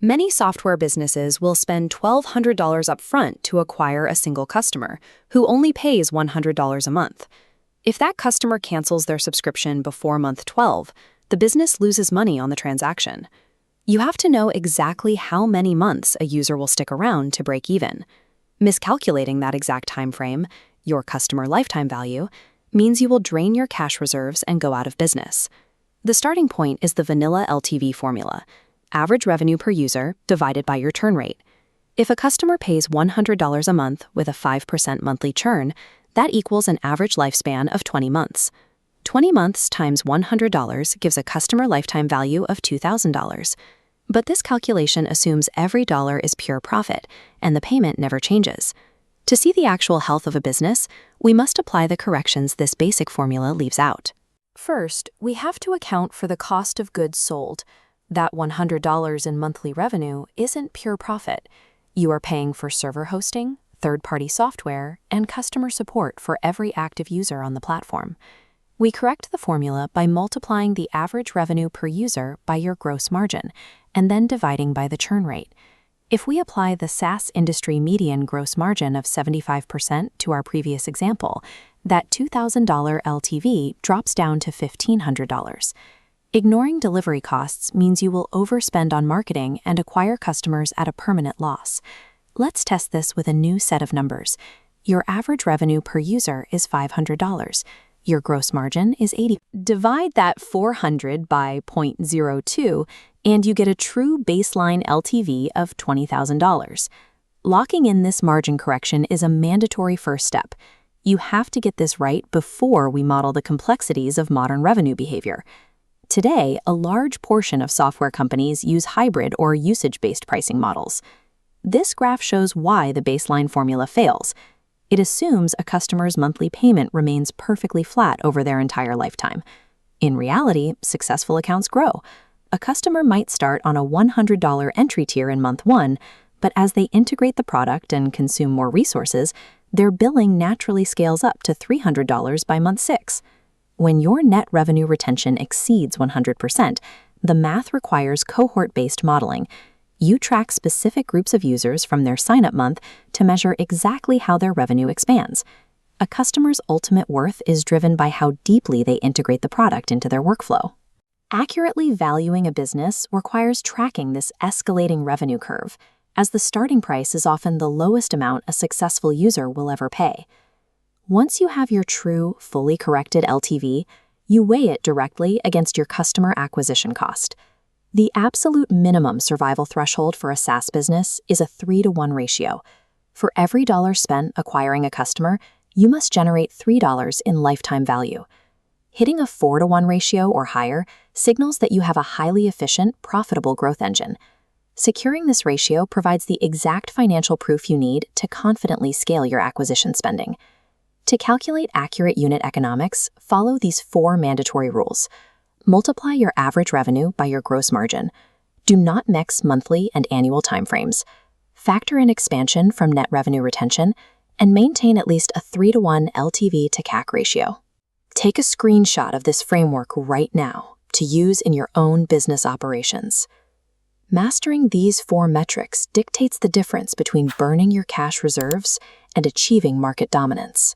Many software businesses will spend $1,200 upfront to acquire a single customer, who only pays $100 a month. If that customer cancels their subscription before month 12, the business loses money on the transaction. You have to know exactly how many months a user will stick around to break even. Miscalculating that exact time frame, your customer lifetime value, means you will drain your cash reserves and go out of business. The starting point is the vanilla LTV formula, average revenue per user divided by your churn rate. If a customer pays $100 a month with a 5% monthly churn, that equals an average lifespan of 20 months. 20 months times $100 gives a customer lifetime value of $2,000. But this calculation assumes every dollar is pure profit, and the payment never changes. To see the actual health of a business, we must apply the corrections this basic formula leaves out. First, we have to account for the cost of goods sold. That $100 in monthly revenue isn't pure profit. You are paying for server hosting, third-party software, and customer support for every active user on the platform. We correct the formula by multiplying the average revenue per user by your gross margin, and then dividing by the churn rate. If we apply the SaaS industry median gross margin of 75% to our previous example, that $2,000 LTV drops down to $1,500. Ignoring delivery costs means you will overspend on marketing and acquire customers at a permanent loss. Let's test this with a new set of numbers. Your average revenue per user is $500. Your gross margin is 80. Divide that 400 by 0.02, and you get a true baseline LTV of $20,000. Locking in this margin correction is a mandatory first step. You have to get this right before we model the complexities of modern revenue behavior. Today, a large portion of software companies use hybrid or usage-based pricing models. This graph shows why the baseline formula fails. It assumes a customer's monthly payment remains perfectly flat over their entire lifetime. In reality, successful accounts grow. A customer might start on a $100 entry tier in month 1, but as they integrate the product and consume more resources, their billing naturally scales up to $300 by month 6. When your net revenue retention exceeds 100%, the math requires cohort-based modeling. You track specific groups of users from their sign-up month to measure exactly how their revenue expands. A customer's ultimate worth is driven by how deeply they integrate the product into their workflow. Accurately valuing a business requires tracking this escalating revenue curve, as the starting price is often the lowest amount a successful user will ever pay. Once you have your true, fully corrected LTV, you weigh it directly against your customer acquisition cost. The absolute minimum survival threshold for a SaaS business is a 3-to-1 ratio. For every dollar spent acquiring a customer, you must generate $3 in lifetime value. Hitting a 4-to-1 ratio or higher signals that you have a highly efficient, profitable growth engine. Securing this ratio provides the exact financial proof you need to confidently scale your acquisition spending. To calculate accurate unit economics, follow these 4 mandatory rules. Multiply your average revenue by your gross margin. Do not mix monthly and annual timeframes. Factor in expansion from net revenue retention, and maintain at least a 3-to-1 LTV to CAC ratio. Take a screenshot of this framework right now to use in your own business operations. Mastering these 4 metrics dictates the difference between burning your cash reserves and achieving market dominance.